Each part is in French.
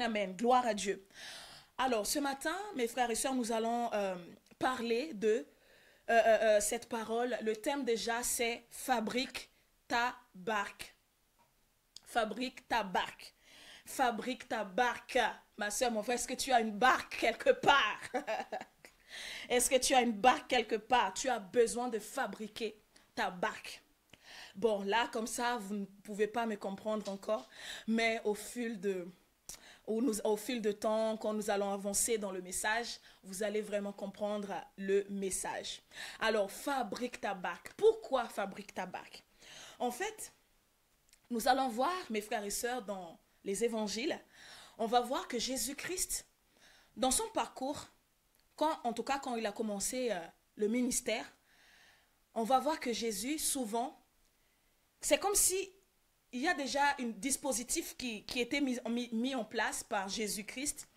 amen. Gloire à Dieu. Alors, ce matin, mes frères et sœurs, nous allons parler de cette parole. Le thème déjà, c'est fabrique ta barque. Fabrique ta barque. Fabrique ta barque. Ma soeur, mon frère, est-ce que tu as une barque quelque part? Est-ce que tu as une barque quelque part? Tu as besoin de fabriquer ta barque. Bon, là, comme ça, vous ne pouvez pas me comprendre encore, mais au fil de temps, quand nous allons avancer dans le message, vous allez vraiment comprendre le message. Alors, fabrique ta barque. Pourquoi fabrique ta barque? En fait, nous allons voir, mes frères et sœurs, dans les évangiles, on va voir que Jésus-Christ, dans son parcours, en tout cas quand il a commencé le ministère, on va voir que Jésus, souvent, c'est comme si il y a déjà un dispositif qui était mis en place par Jésus-Christ,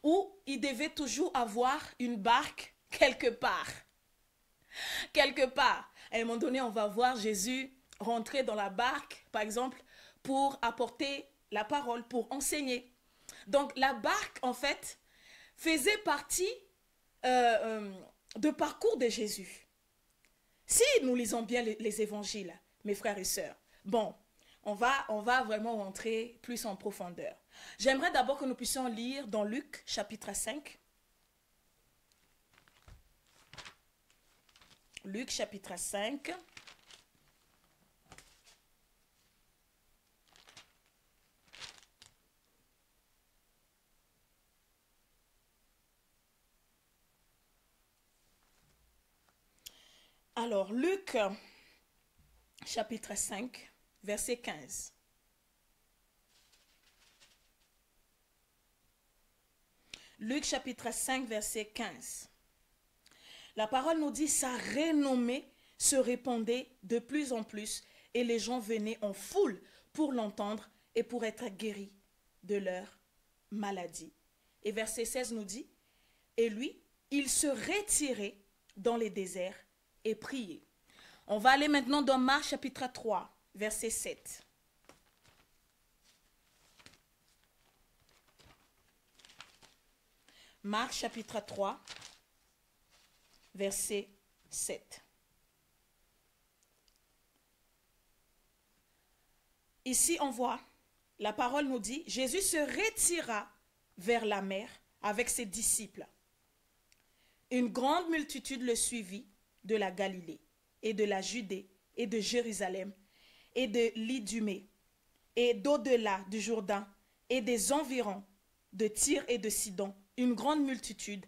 où il devait toujours avoir une barque quelque part. Quelque part. À un moment donné, on va voir Jésus rentrer dans la barque, par exemple, pour apporter la parole, pour enseigner. Donc, la barque, en fait, faisait partie de parcours de Jésus. Si nous lisons bien les évangiles, mes frères et sœurs, bon, on va vraiment rentrer plus en profondeur. J'aimerais d'abord que nous puissions lire dans Luc, chapitre 5. Luc, chapitre 5. Alors, Luc, chapitre 5, verset 15. Luc, chapitre 5, verset 15. La parole nous dit, sa renommée se répandait de plus en plus et les gens venaient en foule pour l'entendre et pour être guéris de leur maladie. Et verset 16 nous dit, et lui, il se retirait dans les déserts et prier. On va aller maintenant dans Marc chapitre 3, verset 7. Marc chapitre 3, verset 7. Ici, on voit, la parole nous dit, Jésus se retira vers la mer avec ses disciples. Une grande multitude le suivit de la Galilée et de la Judée et de Jérusalem et de l'Idumée et d'au-delà du Jourdain et des environs de Tyr et de Sidon. Une grande multitude,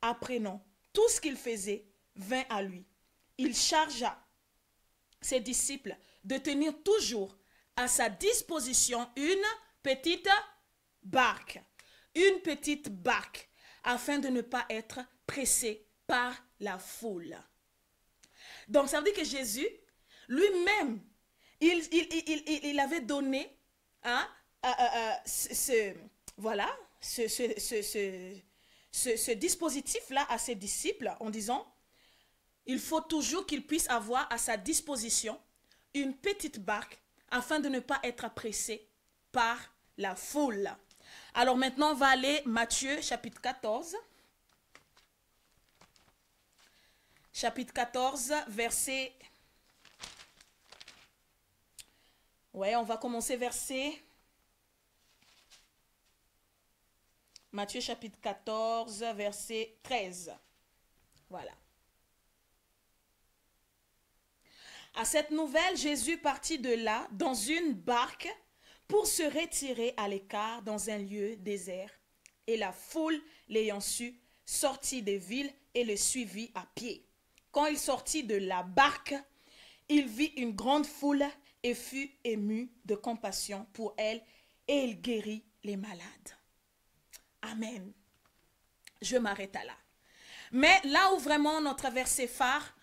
apprenant tout ce qu'il faisait, vint à lui. Il chargea ses disciples de tenir toujours à sa disposition une petite barque, afin de ne pas être pressé par la foule. Donc, ça veut dire que Jésus, lui-même, il avait donné ce dispositif-là à ses disciples en disant, il faut toujours qu'ils puissent avoir à sa disposition une petite barque afin de ne pas être pressé par la foule. Alors maintenant, on va aller Matthieu chapitre 14. Chapitre 14, verset... Ouais, on va commencer verset... Matthieu chapitre 14, verset 13. Voilà. À cette nouvelle, Jésus partit de là dans une barque pour se retirer à l'écart dans un lieu désert. Et la foule, l'ayant su, sortit des villes et le suivit à pied. Quand il sortit de la barque, il vit une grande foule et fut ému de compassion pour elle et il guérit les malades. Amen. Je m'arrête là. Mais là où vraiment notre verset phare,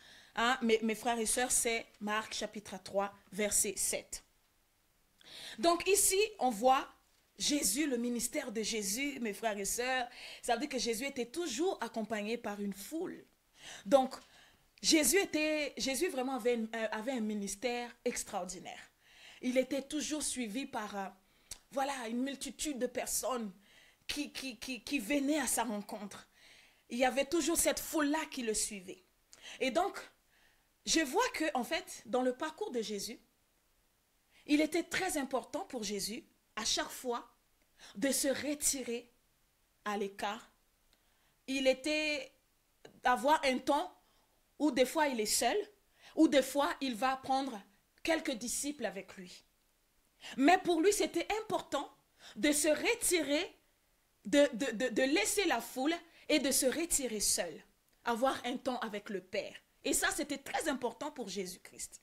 mes frères et sœurs, c'est Marc chapitre 3, verset 7. Donc ici, on voit Jésus, le ministère de Jésus, mes frères et sœurs. Ça veut dire que Jésus était toujours accompagné par une foule. Donc, Jésus vraiment avait un ministère extraordinaire. Il était toujours suivi par une multitude de personnes. qui venaient à sa rencontre. Il y avait toujours cette foule-là qui le suivait. Et donc, je vois que, en fait, dans le parcours de Jésus, il était très important pour Jésus, à chaque fois, de se retirer à l'écart. Il était d'avoir un temps où des fois il est seul, ou des fois il va prendre quelques disciples avec lui. Mais pour lui, c'était important de se retirer, de laisser la foule et de se retirer seul, avoir un temps avec le Père. Et ça, c'était très important pour Jésus-Christ.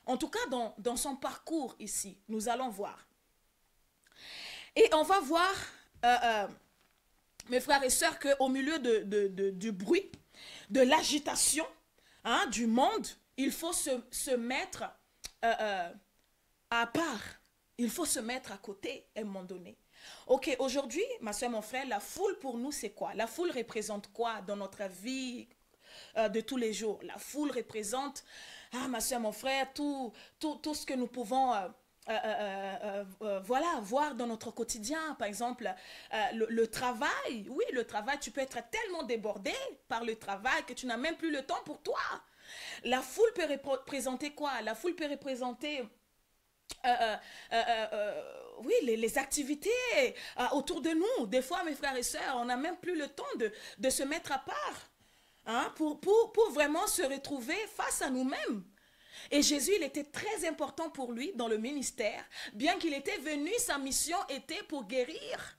En tout cas, dans son parcours ici, nous allons voir. Et on va voir, mes frères et sœurs, qu'au milieu du bruit, de l'agitation, hein, du monde, il faut se mettre à part. Il faut se mettre à côté à un moment donné. Ok, aujourd'hui, ma soeur, mon frère, la foule pour nous, c'est quoi? La foule représente quoi dans notre vie de tous les jours? La foule représente, ma soeur, mon frère, tout ce que nous pouvons voilà, voir dans notre quotidien. Par exemple, le travail. Oui, le travail, tu peux être tellement débordé par le travail que tu n'as même plus le temps pour toi. La foule peut représenter quoi? La foule peut représenter oui, les activités autour de nous. Des fois, mes frères et sœurs, on n'a même plus le temps de se mettre à part, hein, pour vraiment se retrouver face à nous-mêmes. Et Jésus, il était très important pour lui dans le ministère. Bien qu'il était venu, sa mission était pour guérir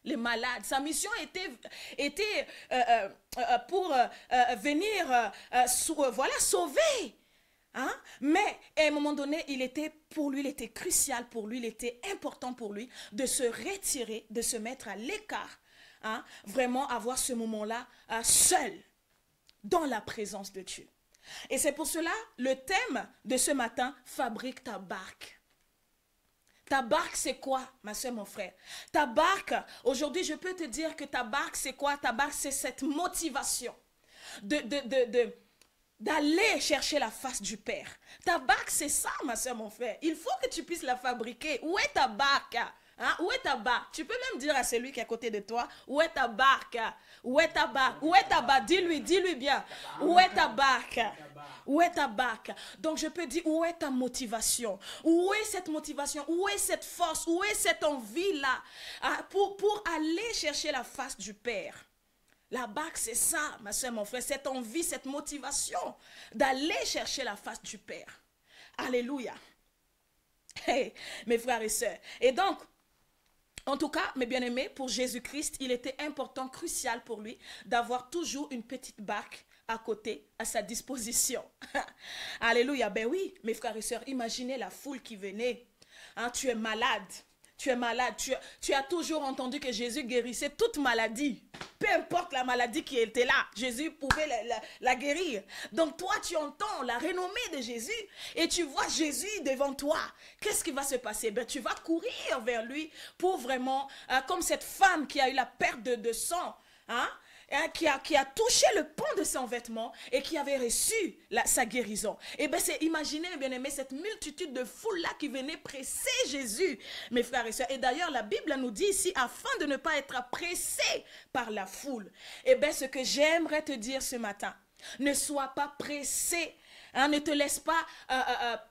les malades. Sa mission était pour venir voilà, sauver. Hein? Mais à un moment donné, il était crucial pour lui, il était important pour lui de se retirer, de se mettre à l'écart, hein? Vraiment avoir ce moment-là seul, dans la présence de Dieu. Et c'est pour cela, le thème de ce matin, fabrique ta barque. Ta barque, c'est quoi, ma soeur, mon frère? Ta barque, aujourd'hui, je peux te dire que ta barque, c'est quoi? Ta barque, c'est cette motivation d'aller chercher la face du Père. Ta barque, c'est ça, ma soeur, mon frère. Il faut que tu puisses la fabriquer. Où est ta barque? Hein? Où est ta barque? Tu peux même dire à celui qui est à côté de toi, où est ta barque? Où est ta barque? Où est ta barque? Dis-lui bien. Où est ta barque? Où est ta barque? Donc je peux dire, où est ta motivation? Où est cette motivation? Où est cette force? Où est cette envie-là pour aller chercher la face du Père? La barque, c'est ça, ma soeur, mon frère, cette envie, cette motivation d'aller chercher la face du Père. Alléluia. Hey, mes frères et sœurs. Et donc, en tout cas, mes bien-aimés, pour Jésus-Christ, il était important, crucial pour lui, d'avoir toujours une petite barque à côté, à sa disposition. Alléluia. Ben oui, mes frères et sœurs, imaginez la foule qui venait. Hein, tu es malade. Tu es malade. Tu as toujours entendu que Jésus guérissait toute maladie. Peu importe la maladie qui était là, Jésus pouvait la guérir. Donc toi, tu entends la renommée de Jésus et tu vois Jésus devant toi. Qu'est-ce qui va se passer? Ben, tu vas courir vers lui pour vraiment, comme cette femme qui a eu la perte de sang, hein? Qui a touché le pan de son vêtement et qui avait reçu sa guérison. Et bien, imaginez, bien aimé, cette multitude de foule-là qui venait presser Jésus, mes frères et sœurs. Et d'ailleurs, la Bible nous dit ici, afin de ne pas être pressé par la foule. Et bien, ce que j'aimerais te dire ce matin, ne sois pas pressé. Hein, ne te laisse pas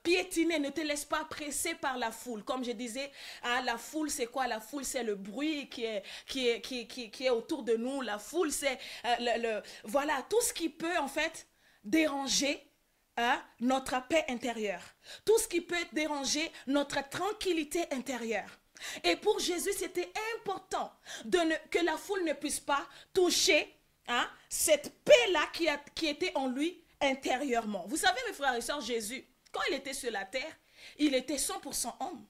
piétiner, ne te laisse pas presser par la foule. Comme je disais, hein, la foule c'est quoi? La foule c'est le bruit qui est autour de nous. La foule c'est voilà, tout ce qui peut en fait déranger notre paix intérieure. Tout ce qui peut déranger notre tranquillité intérieure. Et pour Jésus, c'était important que la foule ne puisse pas toucher cette paix-là qui était en lui intérieurement. Vous savez, mes frères et sœurs, Jésus, quand il était sur la terre, il était 100% homme.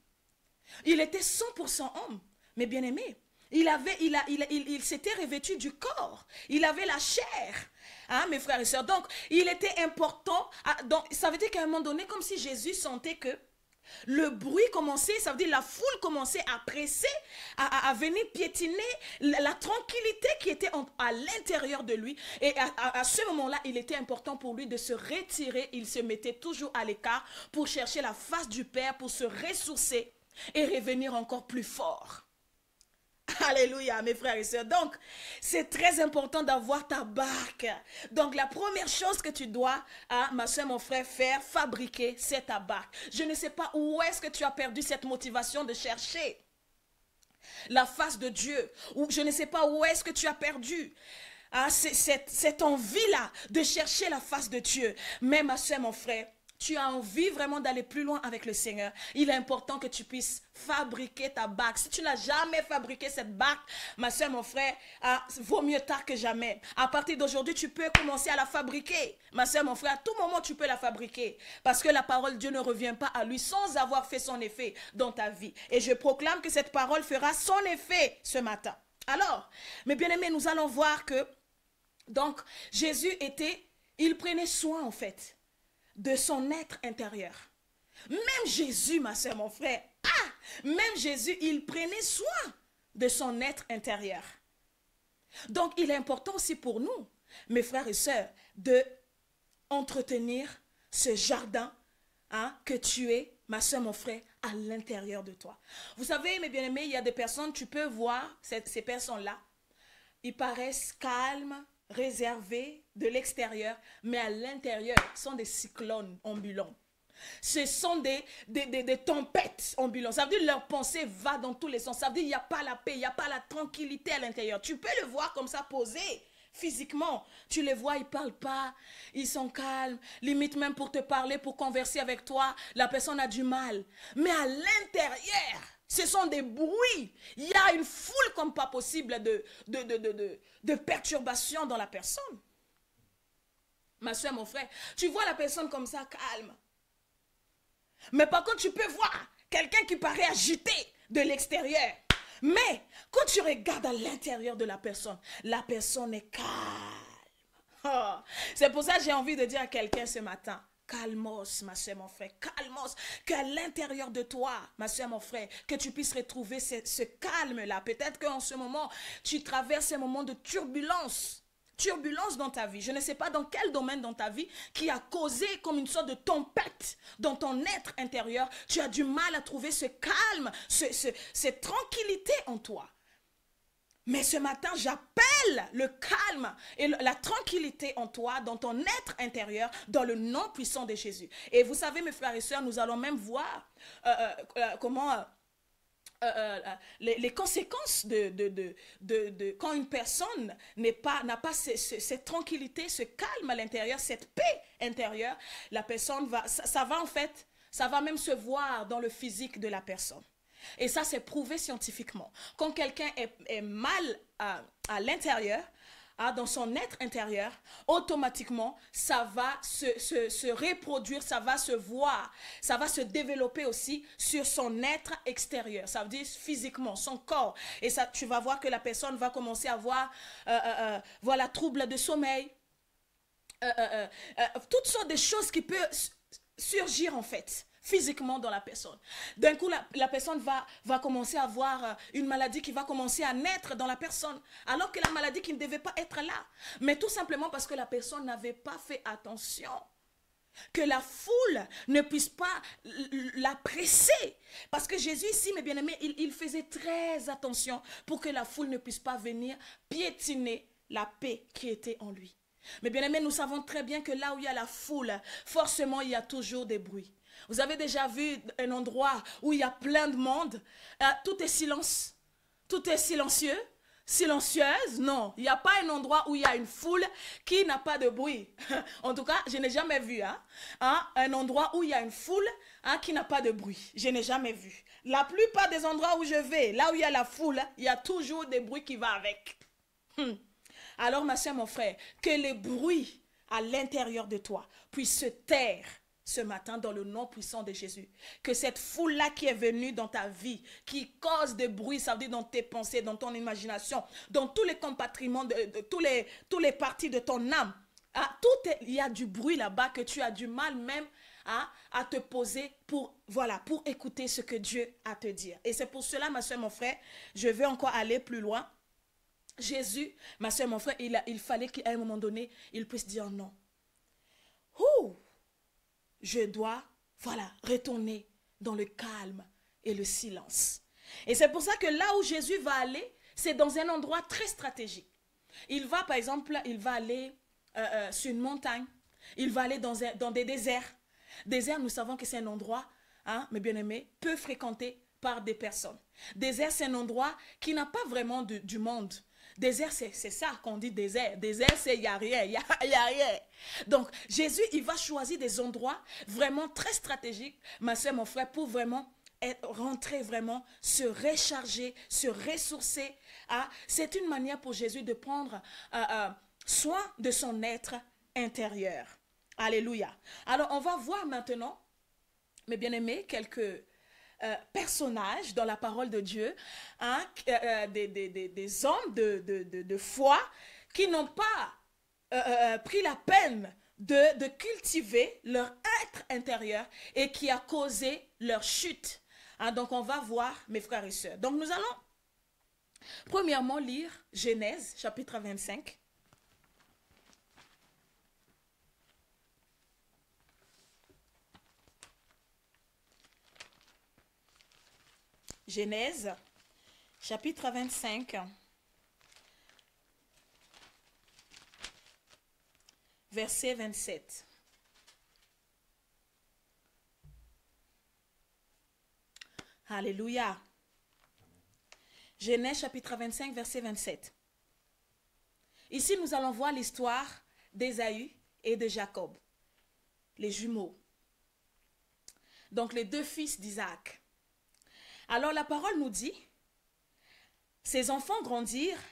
Il était 100% homme. Mais bien aimé, il s'était revêtu du corps. Il avait la chair. Hein, mes frères et sœurs. Donc, il était important. Donc, ça veut dire qu'à un moment donné, comme si Jésus sentait que le bruit commençait, ça veut dire la foule commençait à presser, à venir piétiner la tranquillité qui était à l'intérieur de lui. Et à ce moment-là, il était important pour lui de se retirer. Il se mettait toujours à l'écart pour chercher la face du Père, pour se ressourcer et revenir encore plus fort. Alléluia, mes frères et sœurs. Donc, c'est très important d'avoir ta barque. Donc, la première chose que tu dois, ma soeur, mon frère, faire, fabriquer, c'est ta barque. Je ne sais pas où est-ce que tu as perdu cette motivation de chercher la face de Dieu. Ou je ne sais pas où est-ce que tu as perdu cette envie-là de chercher la face de Dieu. Mais ma soeur, mon frère, tu as envie vraiment d'aller plus loin avec le Seigneur. Il est important que tu puisses fabriquer ta barque. Si tu n'as jamais fabriqué cette barque, ma soeur, mon frère, vaut mieux tard que jamais. À partir d'aujourd'hui, tu peux commencer à la fabriquer. Ma soeur, mon frère, à tout moment, tu peux la fabriquer. Parce que la parole de Dieu ne revient pas à lui sans avoir fait son effet dans ta vie. Et je proclame que cette parole fera son effet ce matin. Alors, mes bien-aimés, nous allons voir que, donc, Jésus il prenait soin, en fait, de son être intérieur. Même Jésus, ma soeur, mon frère, même Jésus, il prenait soin de son être intérieur. Donc, il est important aussi pour nous, mes frères et sœurs, de entretenir ce jardin que tu es, ma soeur, mon frère, à l'intérieur de toi. Vous savez, mes bien-aimés, il y a des personnes, tu peux voir ces personnes-là, ils paraissent calmes, réservés de l'extérieur, mais à l'intérieur, sont des cyclones ambulants. Ce sont des tempêtes ambulantes. Ça veut dire que leur pensée va dans tous les sens. Ça veut dire qu'il n'y a pas la paix, il n'y a pas la tranquillité à l'intérieur. Tu peux le voir comme ça posé physiquement. Tu les vois, ils ne parlent pas, ils sont calmes. Limite même pour te parler, pour converser avec toi, la personne a du mal. Mais à l'intérieur, ce sont des bruits. Il y a une foule comme pas possible de perturbations dans la personne. Ma soeur, mon frère, tu vois la personne comme ça, calme. Mais par contre, tu peux voir quelqu'un qui paraît agité de l'extérieur. Mais quand tu regardes à l'intérieur de la personne est calme. Oh, c'est pour ça que j'ai envie de dire à quelqu'un ce matin, calmos, ma soeur, mon frère, calmos, qu'à l'intérieur de toi, ma soeur, mon frère, que tu puisses retrouver ce calme-là. Peut-être qu'en ce moment, tu traverses un moment de turbulence dans ta vie. Je ne sais pas dans quel domaine dans ta vie qui a causé comme une sorte de tempête dans ton être intérieur. Tu as du mal à trouver ce calme, cette tranquillité en toi. Mais ce matin, j'appelle le calme et la tranquillité en toi, dans ton être intérieur, dans le nom puissant de Jésus. Et vous savez, mes frères et sœurs, nous allons même voir comment les conséquences de quand une personne n'a pas cette tranquillité, ce calme à l'intérieur, cette paix intérieure, la personne ça va même se voir dans le physique de la personne. Et ça, c'est prouvé scientifiquement. Quand quelqu'un est mal à l'intérieur, dans son être intérieur, automatiquement, ça va se reproduire, ça va se voir, ça va se développer aussi sur son être extérieur. Ça veut dire physiquement, son corps. Et ça, tu vas voir que la personne va commencer à avoir voilà, troubles de sommeil, toutes sortes de choses qui peuvent surgir en fait physiquement dans la personne. D'un coup, la personne va commencer à avoir une maladie qui va commencer à naître dans la personne, alors que la maladie qui ne devait pas être là. Mais tout simplement parce que la personne n'avait pas fait attention. Que la foule ne puisse pas la presser. Parce que Jésus ici, mes bien-aimés, il faisait très attention pour que la foule ne puisse pas venir piétiner la paix qui était en lui. Mais bien aimés, nous savons très bien que là où il y a la foule, forcément il y a toujours des bruits. Vous avez déjà vu un endroit où il y a plein de monde, tout est silence, tout est silencieux, silencieuse? Non, il n'y a pas un endroit où il y a une foule qui n'a pas de bruit. En tout cas, je n'ai jamais vu un endroit où il y a une foule qui n'a pas de bruit. Je n'ai jamais vu. La plupart des endroits où je vais, là où il y a la foule, il y a toujours des bruits qui vont avec. Alors, ma soeur, mon frère, que les bruits à l'intérieur de toi puissent se taire ce matin dans le nom puissant de Jésus. Que cette foule-là qui est venue dans ta vie, qui cause des bruits, ça veut dire dans tes pensées, dans ton imagination, dans tous les compartiments, tous les parties de ton âme, il y a du bruit là-bas que tu as du mal même à te poser pour écouter ce que Dieu a à te dire. Et c'est pour cela, ma soeur, mon frère, je veux encore aller plus loin. Jésus, ma soeur, mon frère, il fallait qu'à un moment donné, il puisse dire non. Je dois, retourner dans le calme et le silence. Et c'est pour ça que là où Jésus va aller, c'est dans un endroit très stratégique. Il va, par exemple, il va aller sur une montagne. Il va aller dans des déserts. Désert, nous savons que c'est un endroit, hein, mes bien-aimés, peu fréquenté par des personnes. Désert, c'est un endroit qui n'a pas vraiment du monde. Désert, c'est ça qu'on dit désert. Désert, c'est il n'y a rien, il y a rien. Donc, Jésus, il va choisir des endroits vraiment très stratégiques, ma soeur, mon frère, pour vraiment rentrer vraiment, se recharger, se ressourcer. Hein? C'est une manière pour Jésus de prendre soin de son être intérieur. Alléluia. Alors, on va voir maintenant, mes bien-aimés, quelques personnages dans la parole de Dieu, hein, des hommes de foi qui n'ont pas pris la peine de cultiver leur être intérieur et qui a causé leur chute. Hein, donc, on va voir, mes frères et sœurs. Donc, nous allons premièrement lire Genèse, chapitre 25. Genèse, chapitre 25, verset 27. Alléluia. Genèse, chapitre 25, verset 27. Ici, nous allons voir l'histoire d'Ésaü et de Jacob, les jumeaux. Donc, les deux fils d'Isaac. Alors la parole nous dit, ses enfants grandirent,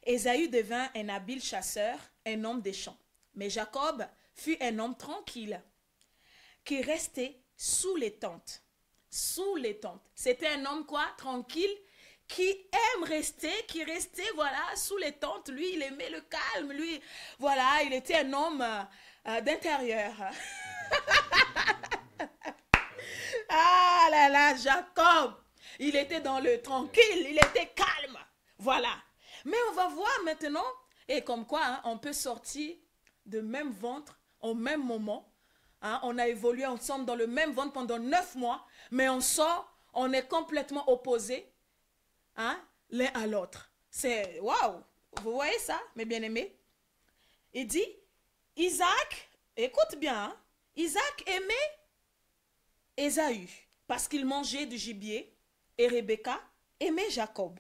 Ésaü devint un habile chasseur, un homme des champs. Mais Jacob fut un homme tranquille, qui restait sous les tentes. Sous les tentes. C'était un homme quoi? Tranquille, qui aime rester, qui restait voilà, sous les tentes. Lui, il aimait le calme. Lui, voilà, il était un homme d'intérieur. Ah là là, Jacob! Il était dans le tranquille, il était calme. Voilà. Mais on va voir maintenant, et comme quoi hein, on peut sortir de même ventre au même moment. Hein, on a évolué ensemble dans le même ventre pendant 9 mois, mais on sort, on est complètement opposés hein, l'un à l'autre. C'est waouh! Vous voyez ça, mes bien-aimés? Il dit, Isaac, écoute bien, hein, Isaac aimait Ésaü parce qu'il mangeait du gibier. Et Rebecca aimait Jacob.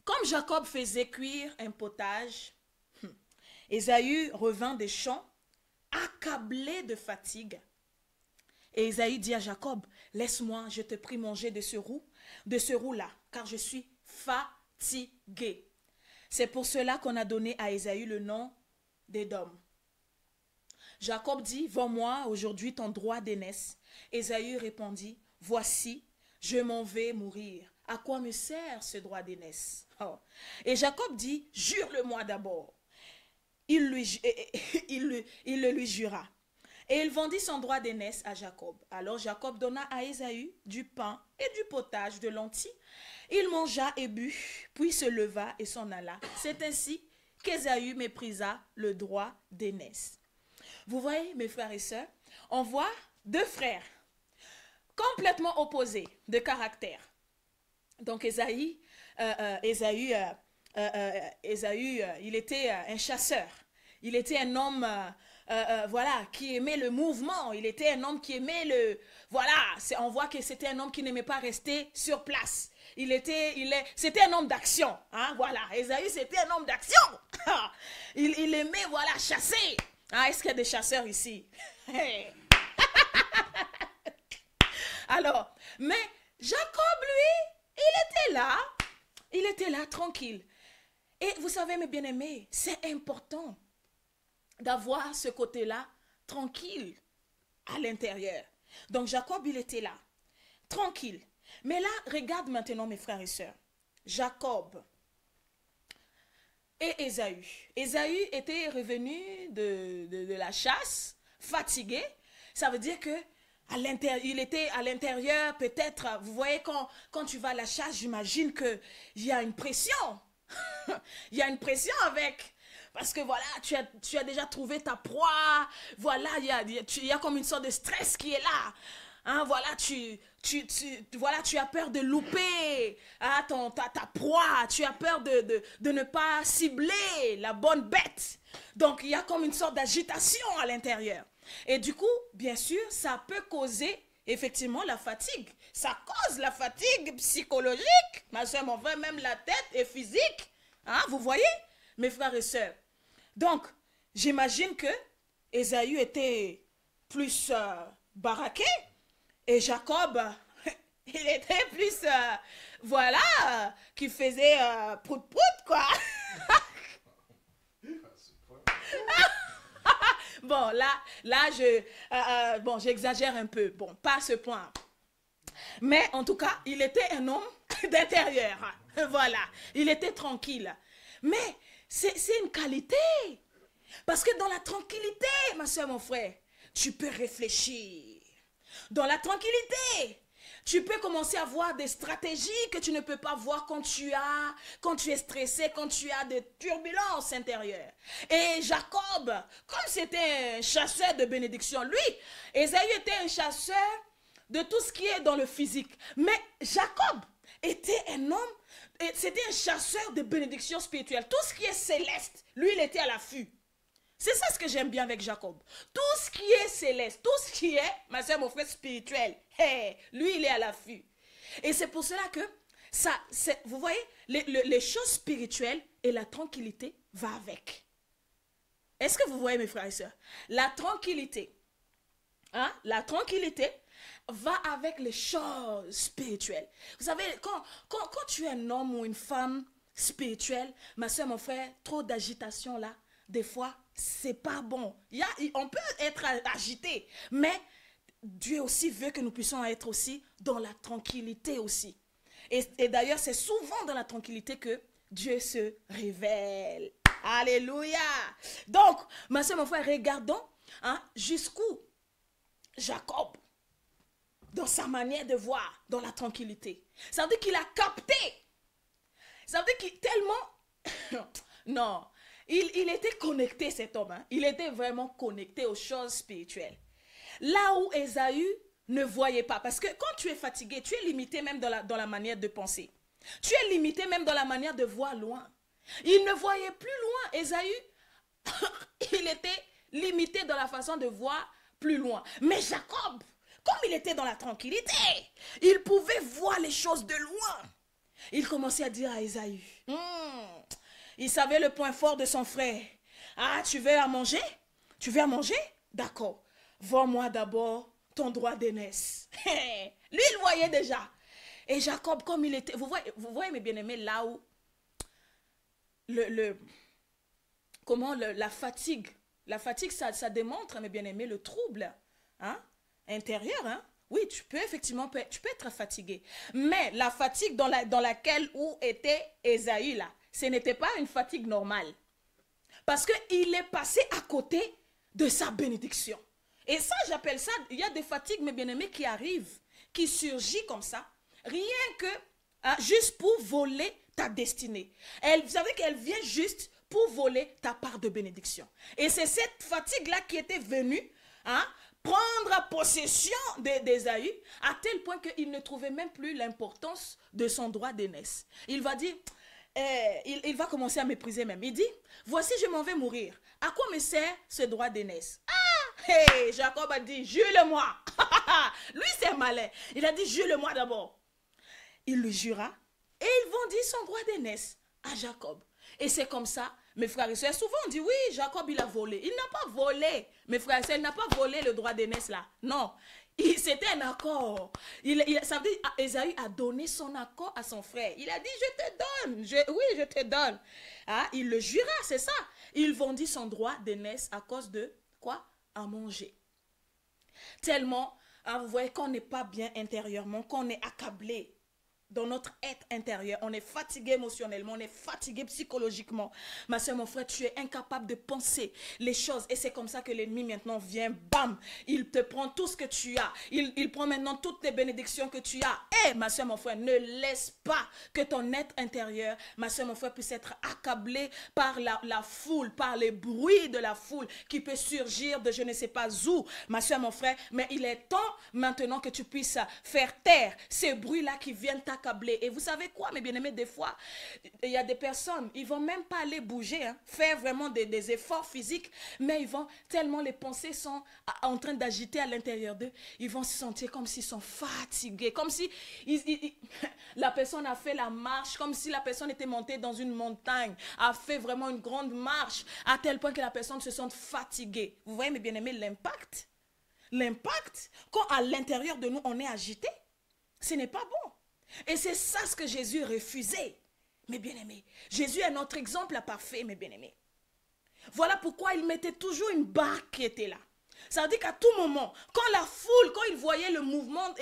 Comme Jacob faisait cuire un potage, Ésaü revint des champs, accablé de fatigue. Et Ésaü dit à Jacob, laisse-moi, je te prie, manger de ce roux-là, car je suis fatigué. C'est pour cela qu'on a donné à Ésaü le nom d'Édom. Jacob dit, vends-moi aujourd'hui ton droit d'aînesse. Ésaü répondit, voici, je m'en vais mourir. À quoi me sert ce droit d'aînesse? Oh. Et Jacob dit, jure-le-moi d'abord. Il le lui jura. Et il vendit son droit d'aînesse à Jacob. Alors Jacob donna à Ésaü du pain et du potage de lentilles. Il mangea et but, puis se leva et s'en alla. C'est ainsi qu'Ésaü méprisa le droit d'aînesse. Vous voyez, mes frères et sœurs, on voit deux frères complètement opposés de caractère. Donc Ésaü, il était un chasseur. Il était un homme, voilà, qui aimait le mouvement. Il était un homme qui aimait le... Voilà, on voit que c'était un homme qui n'aimait pas rester sur place. C'était un homme d'action. Hein, voilà, Ésaü, c'était un homme d'action. il aimait, voilà, chasser. Ah, est-ce qu'il y a des chasseurs ici? Alors, mais Jacob, lui, il était là, tranquille. Et vous savez, mes bien-aimés, c'est important d'avoir ce côté-là tranquille à l'intérieur. Donc, Jacob, il était là, tranquille. Mais là, regarde maintenant, mes frères et sœurs. Jacob et Ésaü. Ésaü était revenu de la chasse, fatigué. Ça veut dire que il était à l'intérieur, peut-être, vous voyez, quand tu vas à la chasse, j'imagine qu'il y a une pression. Il y a une pression avec. Parce que voilà, tu as déjà trouvé ta proie. Voilà, il y a comme une sorte de stress qui est là. Hein, voilà, voilà, tu as peur de louper hein, ta proie, tu as peur de ne pas cibler la bonne bête. Donc, il y a comme une sorte d'agitation à l'intérieur. Et du coup, bien sûr, ça peut causer effectivement la fatigue. Ça cause la fatigue psychologique, ma soeur, mon frère, même la tête et physique. Hein, vous voyez, mes frères et sœurs. Donc, j'imagine que Ésaü était plus baraqué et Jacob, il était plus, voilà, qui faisait prout-prout, quoi. Bon, bon, j'exagère un peu. Bon, pas à ce point. Mais en tout cas, il était un homme d'intérieur. Voilà, il était tranquille. Mais c'est une qualité. Parce que dans la tranquillité, ma soeur, mon frère, tu peux réfléchir. Dans la tranquillité, tu peux commencer à voir des stratégies que tu ne peux pas voir quand tu es stressé, quand tu as des turbulences intérieures. Et Jacob, comme c'était un chasseur de bénédiction, lui, Ésaü était un chasseur de tout ce qui est dans le physique. Mais Jacob était un homme, c'était un chasseur de bénédiction spirituelle. Tout ce qui est céleste, lui, il était à l'affût. C'est ça ce que j'aime bien avec Jacob. Tout ce qui est céleste, tout ce qui est, ma soeur, mon frère, spirituel, hey, lui, il est à l'affût. Et c'est pour cela que, vous voyez, les choses spirituelles et la tranquillité vont avec. Est-ce que vous voyez, mes frères et sœurs? La tranquillité va avec les choses spirituelles. Vous savez, quand tu es un homme ou une femme spirituelle, ma soeur, mon frère, trop d'agitation là, des fois, c'est pas bon. On peut être agité, mais Dieu aussi veut que nous puissions être aussi dans la tranquillité aussi. Et d'ailleurs, c'est souvent dans la tranquillité que Dieu se révèle. Alléluia. Donc, ma soeur, mon frère, regardons jusqu'où Jacob, dans sa manière de voir, dans la tranquillité. Ça veut dire qu'il a capté. Ça veut dire qu'il tellement... non. Il était connecté, cet homme. Hein. Il était vraiment connecté aux choses spirituelles. Là où Ésaü ne voyait pas. Parce que quand tu es fatigué, tu es limité même dans la manière de penser. Tu es limité même dans la manière de voir loin. Il ne voyait plus loin. Ésaü, il était limité dans la façon de voir plus loin. Mais Jacob, comme il était dans la tranquillité, il pouvait voir les choses de loin. Il commençait à dire à Ésaü, il savait le point fort de son frère. Ah, tu veux à manger? Tu veux à manger? D'accord. Vends-moi d'abord ton droit d'aînesse. Lui, il voyait déjà. Et Jacob, comme il était... Vous voyez mes bien-aimés, là où la fatigue, ça démontre, mes bien-aimés, le trouble intérieur. Hein? Oui, tu peux être fatigué. Mais la fatigue dans laquelle où était Ésaü, là, ce n'était pas une fatigue normale. Parce qu'il est passé à côté de sa bénédiction. Et ça, j'appelle ça, il y a des fatigues, mes bien-aimés, qui arrivent, qui surgissent comme ça, rien que juste pour voler ta destinée. Vous savez qu'elle vient juste pour voler ta part de bénédiction. Et c'est cette fatigue-là qui était venue prendre possession d'Ésaü, à tel point qu'il ne trouvait même plus l'importance de son droit d'aînesse. Il va dire... il va commencer à mépriser même. Il dit, voici je m'en vais mourir. À quoi me sert ce droit d'aînesse? Hey, Jacob a dit, jure-le-moi. Lui c'est malin. Il a dit, jure-le-moi d'abord. Il le jura et il vendit son droit d'aînesse à Jacob. Et c'est comme ça, mes frères et sœurs, souvent on dit, oui, Jacob il a volé. Il n'a pas volé, mes frères et sœurs, il n'a pas volé le droit d'aînesse là. Non. C'était un accord. Ça veut dire Ésaü a donné son accord à son frère. Il a dit, je te donne. Oui, je te donne. Il le jura, c'est ça. Il vendit son droit d'aînesse à cause de quoi? À manger. Tellement, vous voyez qu'on n'est pas bien intérieurement, qu'on est accablé. dans notre être intérieur, on est fatigué émotionnellement, on est fatigué psychologiquement. Ma soeur, mon frère, tu es incapable de penser les choses. Et c'est comme ça que l'ennemi maintenant vient, bam, il te prend tout ce que tu as. Il prend maintenant toutes les bénédictions que tu as. Et ma soeur, mon frère, ne laisse pas que ton être intérieur, ma soeur, mon frère, puisse être accablé par la foule, par les bruits de la foule qui peut surgir de je ne sais pas où, ma soeur, mon frère. Mais il est temps maintenant que tu puisses faire taire ces bruits-là qui viennent t'accabler. Et vous savez quoi, mes bien-aimés, des fois, il y a des personnes, ils vont même pas aller bouger, hein, faire vraiment des efforts physiques, mais ils vont, tellement les pensées sont en train d'agiter à l'intérieur d'eux, ils vont se sentir comme s'ils sont fatigués, comme si la personne a fait la marche, comme si la personne était montée dans une montagne, a fait vraiment une grande marche, à tel point que la personne se sente fatiguée. Vous voyez, mes bien-aimés, l'impact? L'impact, quand à l'intérieur de nous, on est agité, ce n'est pas bon. Et c'est ça ce que Jésus refusait, mes bien-aimés. Jésus est notre exemple parfait, mes bien-aimés. Voilà pourquoi il mettait toujours une barque qui était là. Ça veut dire qu'à tout moment, quand la foule, quand il voyait le mouvement,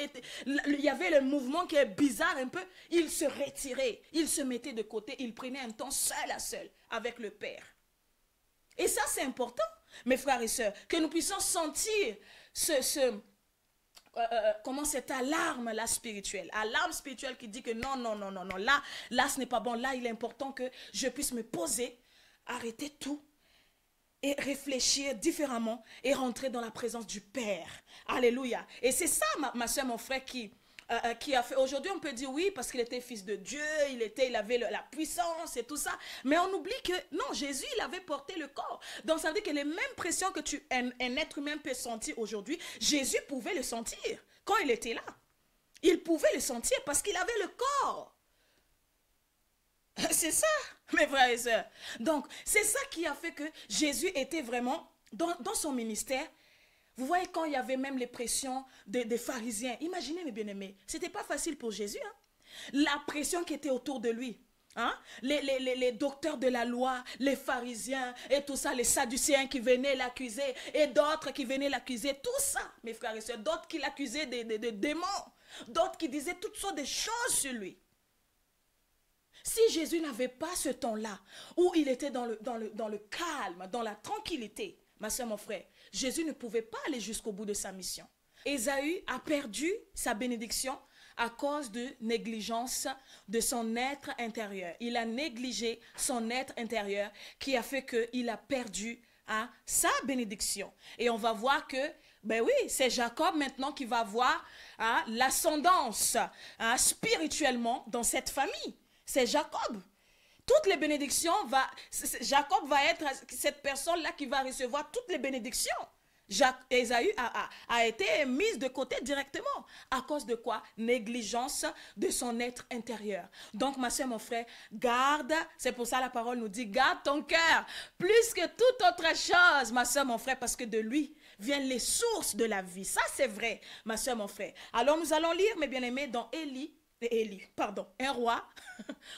il y avait le mouvement qui est bizarre un peu, il se retirait, il se mettait de côté, il prenait un temps seul à seul avec le Père. Et ça, c'est important, mes frères et sœurs, que nous puissions sentir comment cette alarme là spirituelle, alarme spirituelle qui dit que non, non, non, non, non, là ce n'est pas bon, là il est important que je puisse me poser, arrêter tout et réfléchir différemment et rentrer dans la présence du Père. Alléluia. Et c'est ça, ma soeur, mon frère, qui a fait. Aujourd'hui, on peut dire oui, parce qu'il était fils de Dieu, il avait la puissance et tout ça. Mais on oublie que non, Jésus, il avait porté le corps. Donc, ça veut dire que les mêmes pressions que un être humain peut sentir aujourd'hui, Jésus pouvait le sentir quand il était là. Il pouvait le sentir parce qu'il avait le corps. C'est ça, mes frères et sœurs. Donc, c'est ça qui a fait que Jésus était vraiment dans son ministère. Vous voyez, quand il y avait même les pressions des pharisiens, imaginez, mes bien-aimés, ce n'était pas facile pour Jésus. Hein? La pression qui était autour de lui. Hein? Les docteurs de la loi, les pharisiens et tout ça, les sadducéens qui venaient l'accuser et d'autres qui venaient l'accuser, tout ça, mes frères et sœurs, d'autres qui l'accusaient de démons, d'autres qui disaient toutes sortes de choses sur lui. Si Jésus n'avait pas ce temps-là, où il était dans le calme, dans la tranquillité, ma soeur, mon frère, Jésus ne pouvait pas aller jusqu'au bout de sa mission. Ésaü a perdu sa bénédiction à cause de négligence de son être intérieur. Il a négligé son être intérieur qui a fait qu'il a perdu sa bénédiction. Et on va voir que, ben oui, c'est Jacob maintenant qui va avoir l'ascendance spirituellement dans cette famille. C'est Jacob. Toutes les bénédictions, Jacob va être cette personne-là qui va recevoir toutes les bénédictions. Ésaü a été mise de côté directement. À cause de quoi? Négligence de son être intérieur. Donc, ma soeur, mon frère, garde, c'est pour ça la parole nous dit, garde ton cœur plus que toute autre chose, ma soeur, mon frère, parce que de lui viennent les sources de la vie. Ça, c'est vrai, ma soeur, mon frère. Alors, nous allons lire, mes bien-aimés, dans un roi.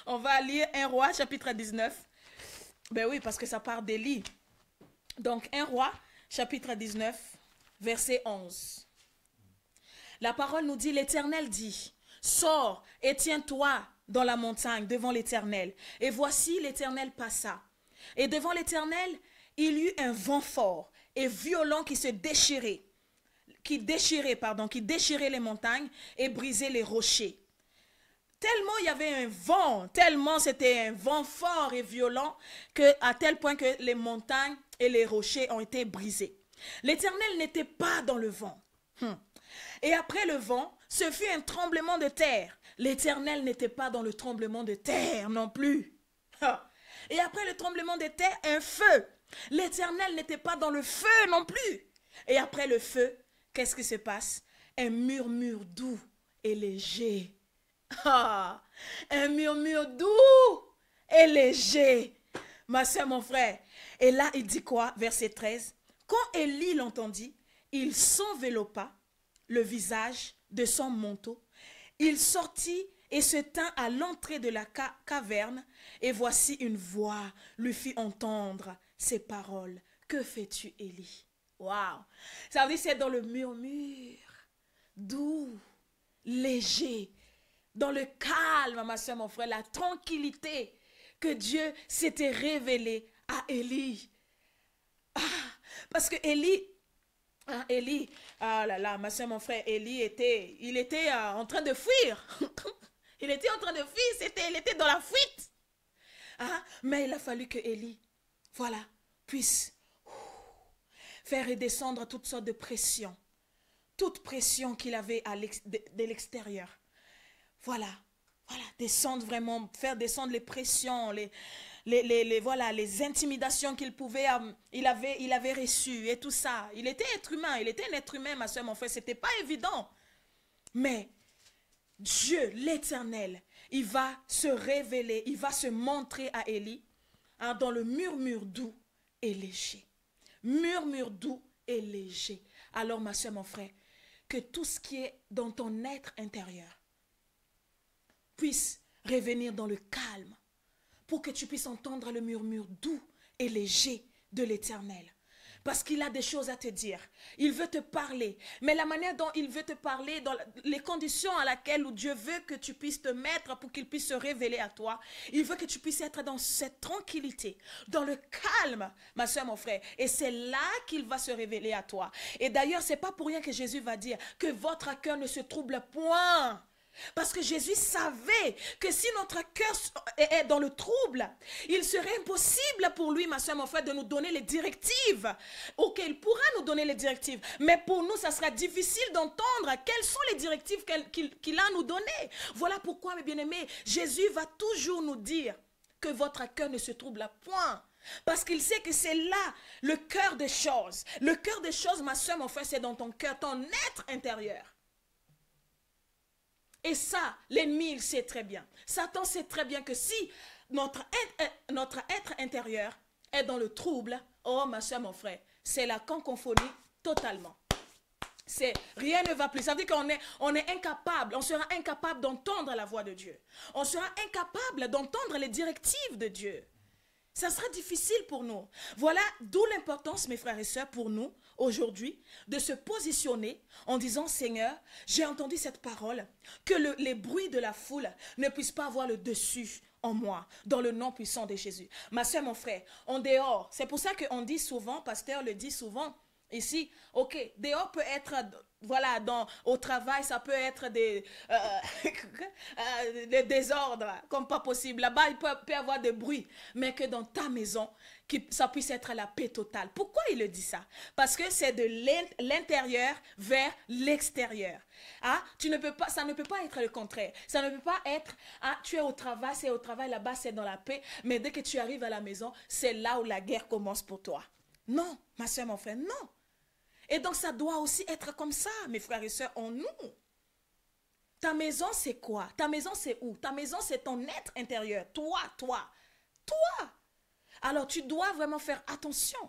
On va lire un roi, chapitre 19. Ben oui, parce que ça part d'Élie. Donc, un roi, chapitre 19, verset 11. La parole nous dit, l'Éternel dit, sors et tiens-toi dans la montagne devant l'Éternel. Et voici, l'Éternel passa. Et devant l'Éternel, il y eut un vent fort et violent qui déchirait les montagnes et brisait les rochers. Tellement il y avait un vent, tellement c'était un vent fort et violent, à tel point que les montagnes et les rochers ont été brisés. L'Éternel n'était pas dans le vent. Et après le vent, ce fut un tremblement de terre. L'Éternel n'était pas dans le tremblement de terre non plus. Et après le tremblement de terre, un feu. L'Éternel n'était pas dans le feu non plus. Et après le feu, qu'est-ce qui se passe? Un murmure doux et léger. Un murmure doux et léger. Ma soeur, mon frère. Et là, il dit quoi? Verset 13. Quand Élie l'entendit, il s'enveloppa le visage de son manteau. Il sortit et se tint à l'entrée de la caverne. Et voici une voix lui fit entendre ces paroles. Que fais-tu, Élie? Waouh! Ça veut dire c'est dans le murmure doux, léger dans le calme, ma soeur, mon frère, la tranquillité que Dieu s'était révélé à Élie. Ah, parce que Élie, ah là là, ma soeur, mon frère, Élie il était en train de fuir. Il était en train de fuir, il était dans la fuite. Ah, mais il a fallu que Élie, voilà, puisse faire redescendre toutes sortes de pressions. Toute pression qu'il avait de l'extérieur. Voilà, descendre vraiment, faire descendre les pressions, voilà, les intimidations qu'il pouvait, il avait reçues et tout ça. Il était un être humain, ma soeur, mon frère, c'était pas évident. Mais Dieu, l'Éternel, il va se révéler, il va se montrer à Élie dans le murmure doux et léger. Murmure doux et léger. Alors, ma soeur, mon frère, que tout ce qui est dans ton être intérieur puisse revenir dans le calme pour que tu puisses entendre le murmure doux et léger de l'Éternel. Parce qu'il a des choses à te dire. Il veut te parler. Mais la manière dont il veut te parler, dans les conditions à laquelle Dieu veut que tu puisses te mettre pour qu'il puisse se révéler à toi, il veut que tu puisses être dans cette tranquillité, dans le calme, ma soeur, mon frère. Et c'est là qu'il va se révéler à toi. Et d'ailleurs, ce n'est pas pour rien que Jésus va dire que votre cœur ne se trouble point. Parce que Jésus savait que si notre cœur est dans le trouble, il serait impossible pour lui, ma soeur, mon frère, de nous donner les directives. Ok, il pourra nous donner les directives, mais pour nous, ça sera difficile d'entendre quelles sont les directives qu'il a à nous donner. Voilà pourquoi, mes bien-aimés, Jésus va toujours nous dire que votre cœur ne se trouble point. Parce qu'il sait que c'est là le cœur des choses. Le cœur des choses, ma soeur, mon frère, c'est dans ton cœur, ton être intérieur. Et ça, l'ennemi, il sait très bien. Satan sait très bien que si notre être intérieur est dans le trouble, oh ma soeur, mon frère, c'est la cacophonie totalement. Rien ne va plus. Ça veut dire on est incapable, on sera incapable d'entendre la voix de Dieu. On sera incapable d'entendre les directives de Dieu. Ça sera difficile pour nous. Voilà d'où l'importance, mes frères et sœurs, pour nous, aujourd'hui, de se positionner en disant, Seigneur, j'ai entendu cette parole, que les bruits de la foule ne puissent pas avoir le dessus en moi, dans le nom puissant de Jésus. Ma soeur, mon frère, en dehors, c'est pour ça qu'on dit souvent, pasteur le dit souvent, ici, ok, dehors peut être, voilà, au travail, ça peut être des désordres, comme pas possible. Là-bas, il peut y avoir des bruits, mais que dans ta maison, ça puisse être la paix totale. Pourquoi il le dit ça? Parce que c'est de l'intérieur vers l'extérieur. Ah, ça ne peut pas être le contraire. Ça ne peut pas être, tu es au travail, c'est au travail, là-bas, c'est dans la paix, mais dès que tu arrives à la maison, c'est là où la guerre commence pour toi. Non, ma soeur, mon frère, non. Et donc, ça doit aussi être comme ça, mes frères et sœurs, en nous. Ta maison, c'est quoi? Ta maison, c'est où? Ta maison, c'est ton être intérieur. Toi. Alors, tu dois vraiment faire attention,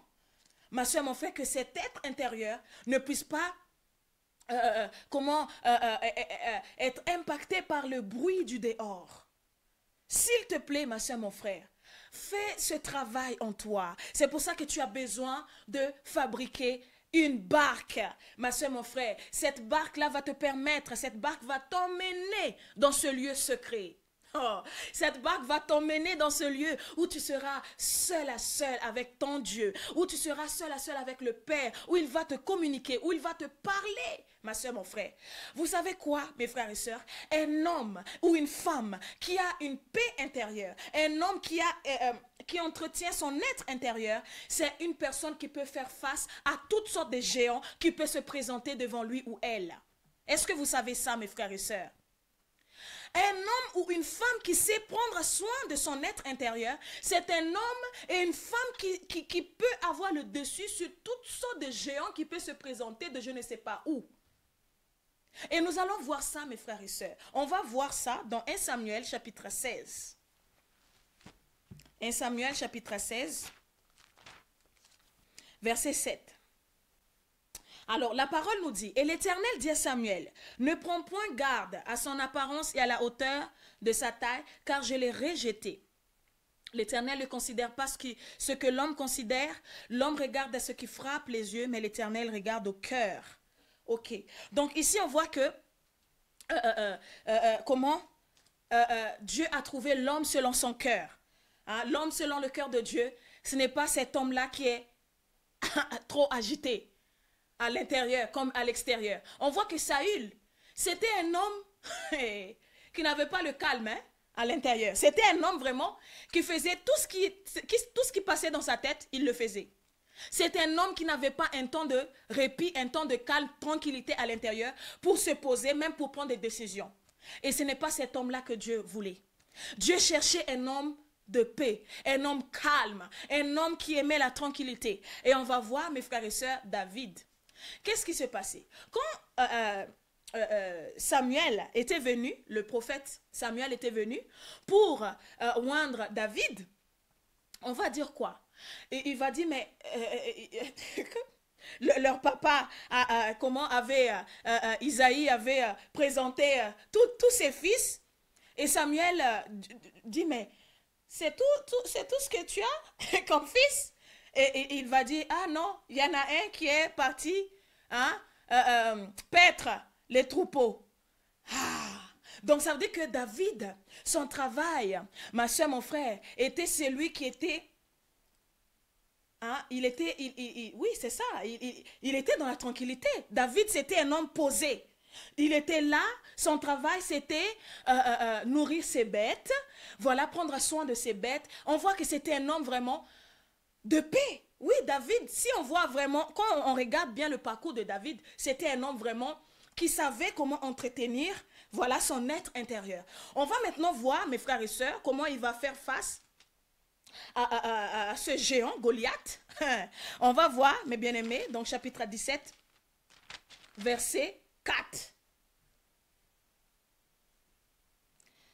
ma soeur, mon frère, que cet être intérieur ne puisse pas être impacté par le bruit du dehors. S'il te plaît, ma soeur, mon frère, fais ce travail en toi. C'est pour ça que tu as besoin de fabriquer une barque, ma soeur, mon frère. Cette barque-là va te permettre, cette barque va t'emmener dans ce lieu secret. Oh, cette barque va t'emmener dans ce lieu où tu seras seul à seul avec ton Dieu, où tu seras seul à seul avec le Père, où il va te communiquer, où il va te parler, ma soeur, mon frère. Vous savez quoi, mes frères et sœurs? Un homme ou une femme qui a une paix intérieure, un homme qui entretient son être intérieur, c'est une personne qui peut faire face à toutes sortes de géants qui peuvent se présenter devant lui ou elle. Est-ce que vous savez ça, mes frères et sœurs? Un homme ou une femme qui sait prendre soin de son être intérieur, c'est un homme et une femme qui peut avoir le dessus sur toutes sortes de géants qui peuvent se présenter de je ne sais pas où. Et nous allons voir ça, mes frères et sœurs. On va voir ça dans 1 Samuel chapitre 16. 1 Samuel chapitre 16, verset 7. Alors, la parole nous dit, et l'Éternel dit à Samuel, ne prends point garde à son apparence et à la hauteur de sa taille, car je l'ai rejeté. L'Éternel ne considère pas ce que l'homme considère. L'homme regarde à ce qui frappe les yeux, mais l'Éternel regarde au cœur. Ok. Donc ici, on voit que, Dieu a trouvé l'homme selon son cœur. Hein, l'homme selon le cœur de Dieu, ce n'est pas cet homme-là qui est trop agité à l'intérieur comme à l'extérieur. On voit que Saül, c'était un homme qui n'avait pas le calme hein, à l'intérieur. C'était un homme vraiment qui faisait tout ce qui passait dans sa tête, il le faisait. C'est un homme qui n'avait pas un temps de répit, un temps de calme, tranquillité à l'intérieur pour se poser, même pour prendre des décisions. Et ce n'est pas cet homme-là que Dieu voulait. Dieu cherchait un homme de paix, un homme calme, un homme qui aimait la tranquillité. Et on va voir, mes frères et sœurs, David. Qu'est-ce qui s'est passé? Quand Samuel était venu, le prophète Samuel était venu pour oindre David, on va dire quoi? Et il va dire, mais leur papa, Isaïe avait présenté tous ses fils. Et Samuel dit, mais c'est tout ce que tu as comme fils? Et il va dire, ah non, il y en a un qui est parti hein, paître les troupeaux. Ah, donc ça veut dire que David, son travail, ma soeur, mon frère, était celui qui était... Hein, oui, c'est ça, il était dans la tranquillité. David, c'était un homme posé. Il était là, son travail, c'était nourrir ses bêtes, voilà, prendre soin de ses bêtes. On voit que c'était un homme vraiment de paix. Oui, David, si on voit vraiment, quand on regarde bien le parcours de David, c'était un homme vraiment qui savait comment entretenir, voilà, son être intérieur. On va maintenant voir, mes frères et sœurs, comment il va faire face à ce géant, Goliath. On va voir, mes bien-aimés, donc chapitre 17, verset 4.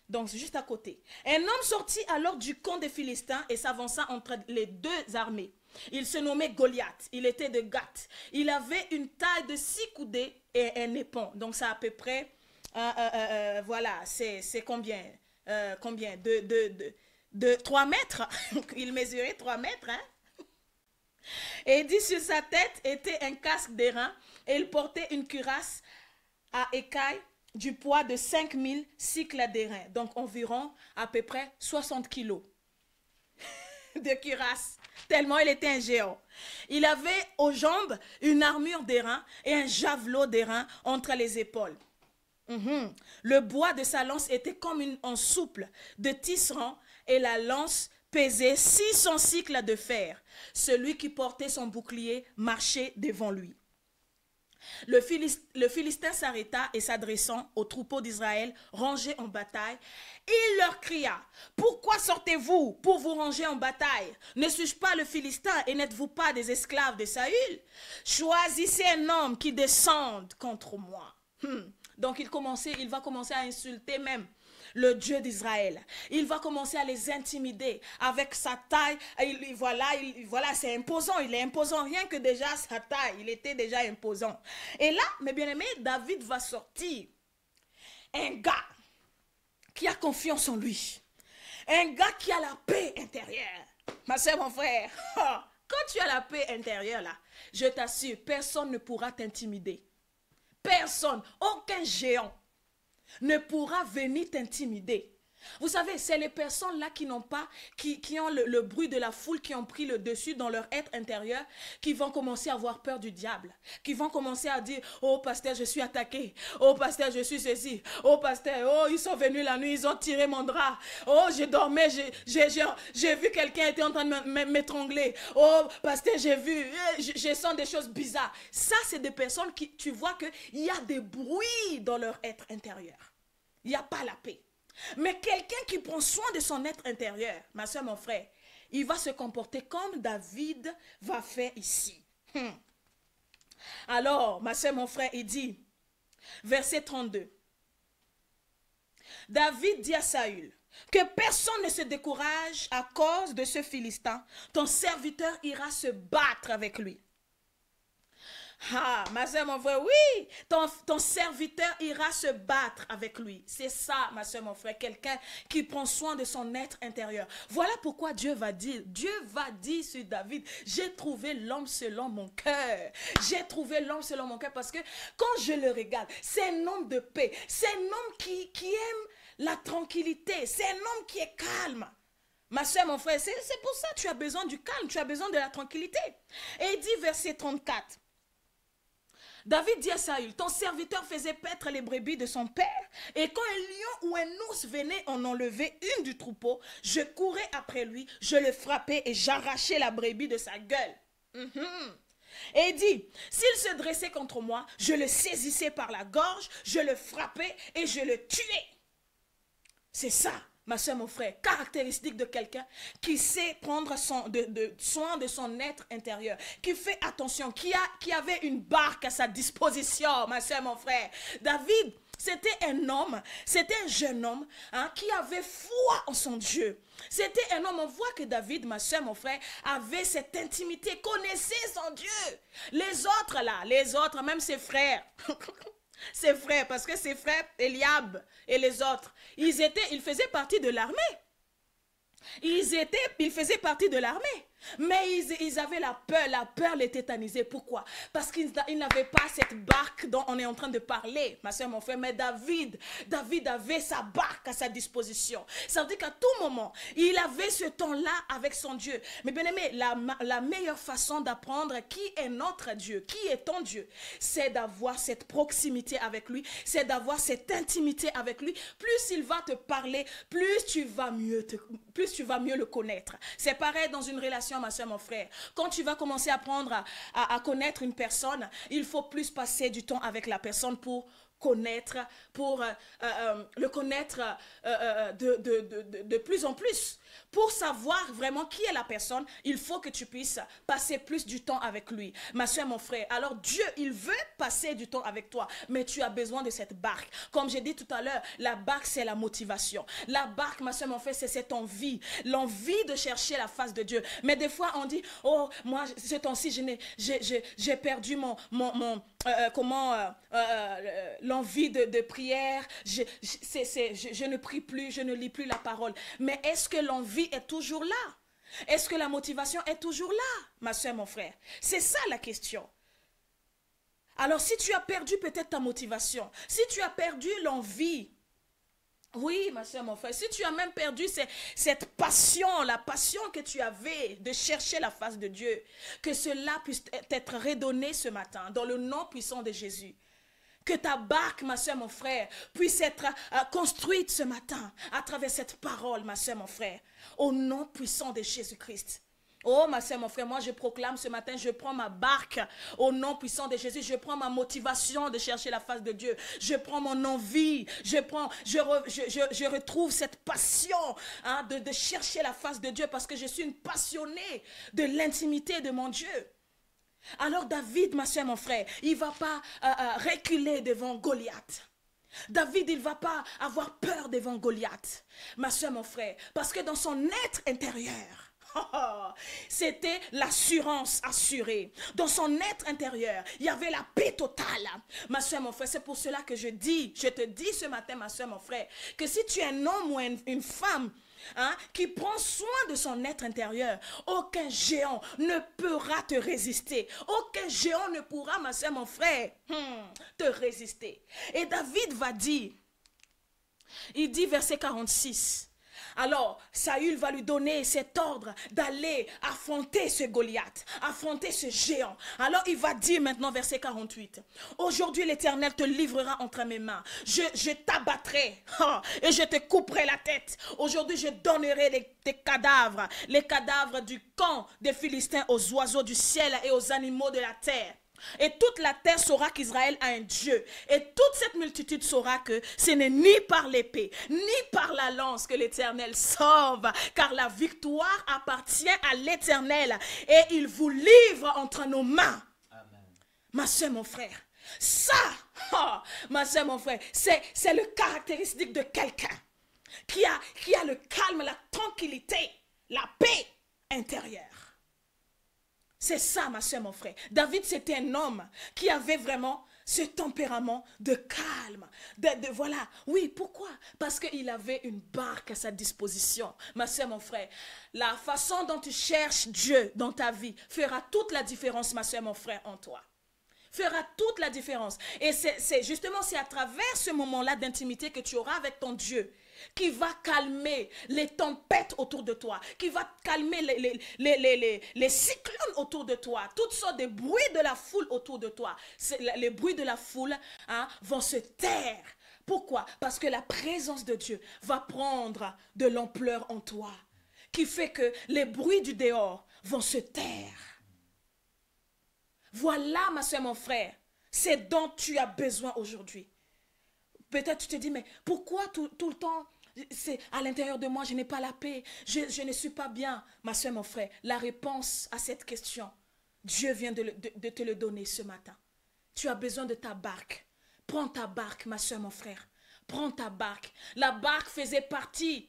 Donc, c'est juste à côté. Un homme sortit alors du camp des Philistins et s'avança entre les deux armées. Il se nommait Goliath. Il était de Gath. Il avait une taille de 6 coudées et un éperon. Donc, c'est à peu près, voilà, c'est combien? Combien? De 3 mètres. Il mesurait 3 mètres, hein? Et il dit sur sa tête était un casque d'airain et il portait une cuirasse à écailles du poids de 5000 cycles d'airain. Donc environ à peu près 60 kilos de cuirasse. Tellement il était un géant. Il avait aux jambes une armure d'airain et un javelot d'airain entre les épaules. Le bois de sa lance était comme en souple de tisserand et la lance pesait 600 cycles de fer. Celui qui portait son bouclier marchait devant lui. Le Philistin s'arrêta et s'adressant aux troupeaux d'Israël rangés en bataille, il leur cria, « Pourquoi sortez-vous pour vous ranger en bataille? Ne suis-je pas le Philistin et n'êtes-vous pas des esclaves de Saül? Choisissez un homme qui descende contre moi. » Donc il va commencer à insulter même le Dieu d'Israël. Il va commencer à les intimider avec sa taille. Voilà, c'est imposant. Il est imposant. Rien que déjà sa taille, il était déjà imposant. Et là, mes bien-aimés, David va sortir. Un gars qui a confiance en lui. Un gars qui a la paix intérieure. Ma soeur, mon frère, quand tu as la paix intérieure là, je t'assure, personne ne pourra t'intimider. Personne, aucun géant ne pourra venir t'intimider. Vous savez, c'est les personnes-là qui n'ont pas, qui ont le bruit de la foule, qui ont pris le dessus dans leur être intérieur, qui vont commencer à avoir peur du diable, qui vont commencer à dire, oh pasteur, je suis attaqué, oh pasteur, je suis ceci, oh pasteur, oh ils sont venus la nuit, ils ont tiré mon drap, oh je dormais, j'ai vu quelqu'un était en train de m'étrangler, oh pasteur, j'ai vu, je sens des choses bizarres. Ça, c'est des personnes qui, tu vois qu'il y a des bruits dans leur être intérieur. Il n'y a pas la paix. Mais quelqu'un qui prend soin de son être intérieur, ma soeur, mon frère, il va se comporter comme David va faire ici. Alors, ma soeur, mon frère, il dit, verset 32, David dit à Saül, que personne ne se décourage à cause de ce Philistin, ton serviteur ira se battre avec lui. Ah, ma soeur, mon frère, oui, ton serviteur ira se battre avec lui. C'est ça, ma soeur, mon frère, quelqu'un qui prend soin de son être intérieur. Voilà pourquoi Dieu va dire sur David, j'ai trouvé l'homme selon mon cœur. J'ai trouvé l'homme selon mon cœur parce que quand je le regarde, c'est un homme de paix. C'est un homme qui aime la tranquillité. C'est un homme qui est calme. Ma soeur, mon frère, c'est pour ça que tu as besoin du calme, tu as besoin de la tranquillité. Et il dit verset 34. David dit à Saül, ton serviteur faisait paître les brebis de son père, et quand un lion ou un ours venait en enlever une du troupeau, je courais après lui, je le frappais et j'arrachais la brebis de sa gueule. Et il dit, s'il se dressait contre moi, je le saisissais par la gorge, je le frappais et je le tuais. C'est ça, ma soeur, mon frère, caractéristique de quelqu'un qui sait prendre soin de son être intérieur, qui fait attention, qui avait une barque à sa disposition, ma soeur, mon frère. David, c'était un jeune homme qui avait foi en son Dieu. C'était un homme, on voit que David, ma soeur, mon frère, avait cette intimité, connaissait son Dieu. Les autres, même ses frères, ses frères, parce que ses frères, Eliab et les autres, ils faisaient partie de l'armée. Ils faisaient partie de l'armée. Mais ils avaient la peur les tétanisait. Pourquoi? Parce qu'ils n'avaient pas cette barque dont on est en train de parler, ma soeur, mon frère. Mais David avait sa barque à sa disposition. Ça veut dire qu'à tout moment, il avait ce temps-là avec son Dieu. Mais bien aimé, la meilleure façon d'apprendre qui est notre Dieu, qui est ton Dieu, c'est d'avoir cette proximité avec lui, c'est d'avoir cette intimité avec lui. Plus il va te parler, plus tu vas mieux le connaître. C'est pareil dans une relation, ma soeur, mon frère. Quand tu vas commencer à apprendre à connaître une personne, il faut plus passer du temps avec la personne pour le connaître de plus en plus. Pour savoir vraiment qui est la personne, il faut que tu puisses passer plus du temps avec lui. Ma soeur, mon frère, alors Dieu, il veut passer du temps avec toi, mais tu as besoin de cette barque. Comme j'ai dit tout à l'heure, la barque, c'est la motivation. La barque, ma soeur, mon frère, c'est cette envie, l'envie de chercher la face de Dieu. Mais des fois, on dit, oh, moi, ce temps-ci, j'ai perdu l'envie de prière, je ne prie plus, je ne lis plus la parole. Mais est-ce que l'envie est toujours là? Est-ce que la motivation est toujours là, ma soeur, mon frère? C'est ça la question. Alors si tu as perdu peut-être ta motivation, si tu as perdu l'envie, oui, ma soeur, mon frère, si tu as même perdu cette passion, la passion que tu avais de chercher la face de Dieu, que cela puisse être redonné ce matin, dans le nom puissant de Jésus. Que ta barque, ma soeur, mon frère, puisse être construite ce matin à travers cette parole, ma soeur, mon frère, au nom puissant de Jésus-Christ. Oh, ma soeur, mon frère, moi je proclame ce matin, je prends ma barque au nom puissant de Jésus, je prends ma motivation de chercher la face de Dieu, je prends mon envie, je retrouve cette passion de chercher la face de Dieu parce que je suis une passionnée de l'intimité de mon Dieu. Alors David, ma soeur, mon frère, il ne va pas reculer devant Goliath. David, il ne va pas avoir peur devant Goliath, ma soeur, mon frère, parce que dans son être intérieur, c'était l'assurance assurée. Dans son être intérieur, il y avait la paix totale. Ma soeur, mon frère, c'est pour cela que je te dis ce matin, ma soeur, mon frère, que si tu es un homme ou une femme, qui prend soin de son être intérieur, aucun géant ne pourra te résister. Aucun géant ne pourra, ma soeur, mon frère, te résister. Et David va dire, il dit verset 46, alors Saül va lui donner cet ordre d'aller affronter ce Goliath, affronter ce géant. Alors il va dire maintenant verset 48, aujourd'hui l'Éternel te livrera entre mes mains, je t'abattrai et je te couperai la tête. Aujourd'hui je donnerai tes cadavres, les cadavres du camp des Philistins aux oiseaux du ciel et aux animaux de la terre. Et toute la terre saura qu'Israël a un Dieu. Et toute cette multitude saura que ce n'est ni par l'épée, ni par la lance que l'Éternel sauve. Car la victoire appartient à l'Éternel. Et il vous livre entre nos mains. Amen. Ma soeur, mon frère. Ça, ma soeur, mon frère, c'est le caractéristique de quelqu'un qui a le calme, la tranquillité, la paix intérieure. C'est ça, ma soeur, mon frère. David, c'était un homme qui avait vraiment ce tempérament de calme. Voilà. Oui, pourquoi? Parce qu'il avait une barque à sa disposition. Ma soeur, mon frère, la façon dont tu cherches Dieu dans ta vie fera toute la différence, ma soeur, mon frère, en toi. fera toute la différence. Et justement, c'est à travers ce moment-là d'intimité que tu auras avec ton Dieu qui va calmer les tempêtes autour de toi, qui va calmer les cyclones autour de toi, toutes sortes de bruits de la foule autour de toi. Les bruits de la foule vont se taire. Pourquoi? Parce que la présence de Dieu va prendre de l'ampleur en toi, qui fait que les bruits du dehors vont se taire. Voilà, ma soeur, mon frère, c'est dont tu as besoin aujourd'hui. Peut-être tu te dis, mais pourquoi tout le temps, c'est à l'intérieur de moi, je n'ai pas la paix, je ne suis pas bien. Ma soeur, mon frère, la réponse à cette question, Dieu vient de te le donner ce matin. Tu as besoin de ta barque. Prends ta barque, ma soeur, mon frère. Prends ta barque. La barque faisait partie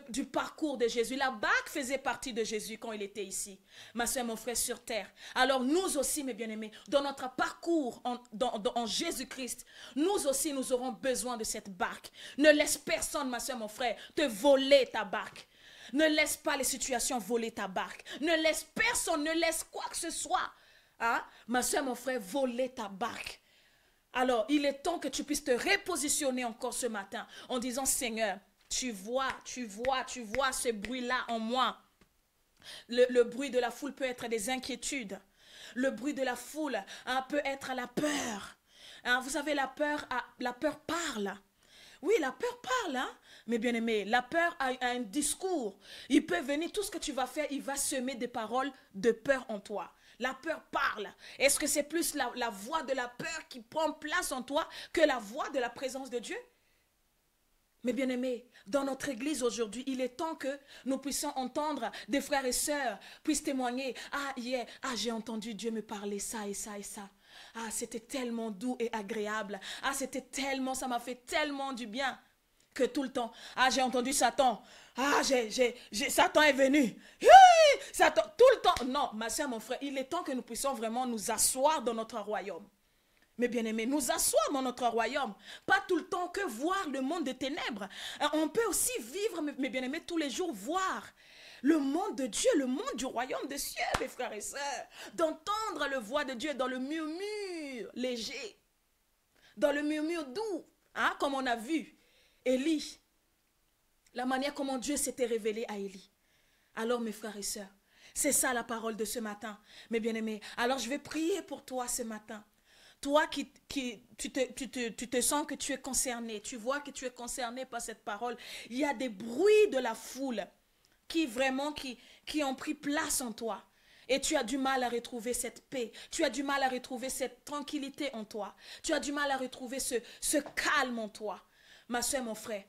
du parcours de Jésus. La barque faisait partie de Jésus quand il était ici. Ma soeur, mon frère, sur terre. Alors nous aussi, mes bien-aimés, dans notre parcours en Jésus-Christ, nous aussi, nous aurons besoin de cette barque. Ne laisse personne, ma soeur, mon frère, te voler ta barque. Ne laisse pas les situations voler ta barque. Ne laisse personne, ne laisse quoi que ce soit, ma soeur, mon frère, voler ta barque. Alors, il est temps que tu puisses te repositionner encore ce matin en disant, Seigneur, tu vois ce bruit-là en moi. Le bruit de la foule peut être des inquiétudes. Le bruit de la foule peut être la peur. Vous savez, la peur parle. Oui, la peur parle, mais bien aimé, la peur a un discours. Il peut venir, tout ce que tu vas faire, il va semer des paroles de peur en toi. La peur parle. Est-ce que c'est plus la voix de la peur qui prend place en toi que la voix de la présence de Dieu? Mais bien aimé, dans notre église aujourd'hui, il est temps que nous puissions entendre des frères et sœurs puissent témoigner. J'ai entendu Dieu me parler ça et ça et ça. C'était tellement doux et agréable. Ça m'a fait tellement du bien. Que tout le temps, j'ai entendu Satan. Satan est venu. Satan, tout le temps. Non, ma soeur, mon frère, il est temps que nous puissions vraiment nous asseoir dans notre royaume. Mais bien aimé, nous asseoir dans notre royaume. Pas tout le temps que voir le monde des ténèbres. On peut aussi vivre, mes bien aimés, tous les jours, voir le monde de Dieu, le monde du royaume des cieux, mes frères et sœurs. D'entendre la voix de Dieu dans le murmure léger. Dans le murmure doux. Comme on a vu. Élie, la manière comment Dieu s'était révélé à Élie. Alors mes frères et sœurs, c'est ça la parole de ce matin, mes bien-aimés. Alors je vais prier pour toi ce matin. Toi tu te sens que tu es concerné, tu vois que tu es concerné par cette parole. Il y a des bruits de la foule qui ont pris place en toi. Et tu as du mal à retrouver cette paix. Tu as du mal à retrouver cette tranquillité en toi. Tu as du mal à retrouver ce calme en toi. Ma soeur, mon frère,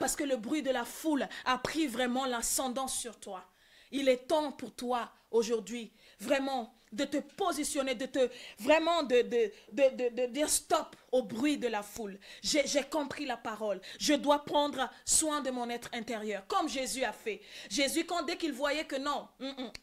parce que le bruit de la foule a pris vraiment l'ascendant sur toi. Il est temps pour toi aujourd'hui, vraiment, de te positionner, de dire stop au bruit de la foule. J'ai compris la parole. Je dois prendre soin de mon être intérieur, comme Jésus a fait. Jésus, dès qu'il voyait que non,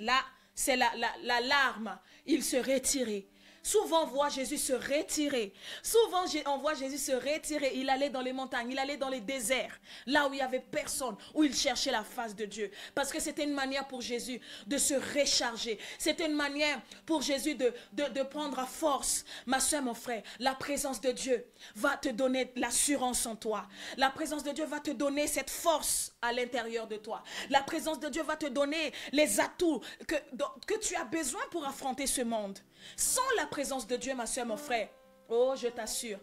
là, c'est la larme, il se retirait. Souvent, on voit Jésus se retirer. Souvent, on voit Jésus se retirer. Il allait dans les montagnes, il allait dans les déserts, là où il n'y avait personne, où il cherchait la face de Dieu. Parce que c'était une manière pour Jésus de se recharger. C'était une manière pour Jésus de prendre force. Ma soeur, mon frère, la présence de Dieu va te donner l'assurance en toi. La présence de Dieu va te donner cette force à l'intérieur de toi. La présence de Dieu va te donner les atouts que tu as besoin pour affronter ce monde. Sans la présence de Dieu, ma soeur, mon frère, oh, je t'assure,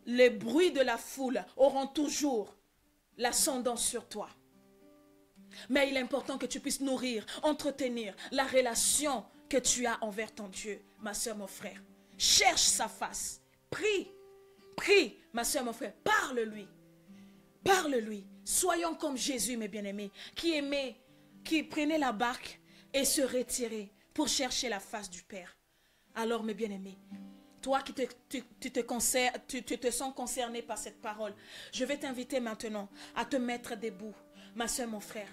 les bruits de la foule auront toujours l'ascendant sur toi. Mais il est important que tu puisses nourrir, entretenir la relation que tu as envers ton Dieu, ma soeur, mon frère. Cherche sa face. Prie, ma soeur, mon frère. Parle-lui. Soyons comme Jésus, mes bien-aimés, qui prenait la barque et se retirait pour chercher la face du Père. Alors, mes bien-aimés, toi qui tu te sens concerné par cette parole, je vais t'inviter maintenant à te mettre debout, ma soeur, mon frère.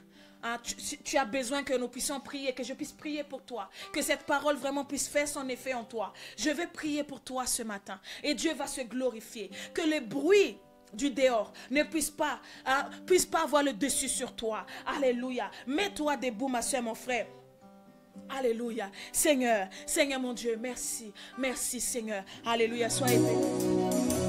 Tu as besoin que nous puissions prier, que je puisse prier pour toi, que cette parole vraiment puisse faire son effet en toi. Je vais prier pour toi ce matin et Dieu va se glorifier. Que les bruits du dehors ne puisse pas avoir le dessus sur toi. Alléluia. Mets-toi debout, ma soeur, mon frère. Alléluia. Seigneur, Seigneur mon Dieu, merci. Merci Seigneur. Alléluia. Soyez bénis.